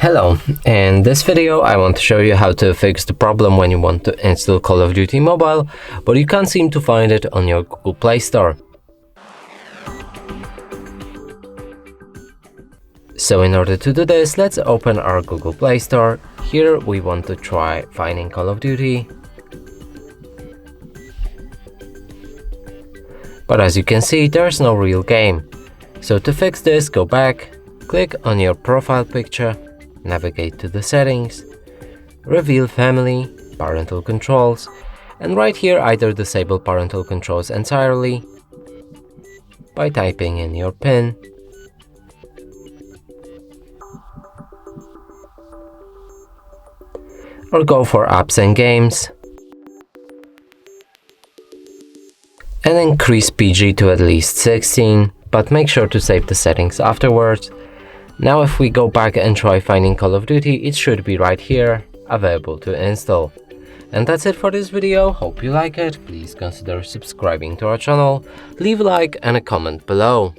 Hello, in this video I want to show you how to fix the problem when you want to install Call of Duty Mobile, but you can't seem to find it on your Google Play Store. So in order to do this, let's open our Google Play Store. Here we want to try finding Call of Duty. But as you can see, there's no real game. So to fix this, go back, click on your profile picture, navigate to the settings, reveal family, parental controls, and right here either disable parental controls entirely by typing in your PIN, or go for apps and games and increase PG to at least 16, but make sure to save the settings afterwards. Now if we go back and try finding Call of Duty, it should be right here, available to install. And that's it for this video. Hope you like it. Please consider subscribing to our channel, leave a like and a comment below.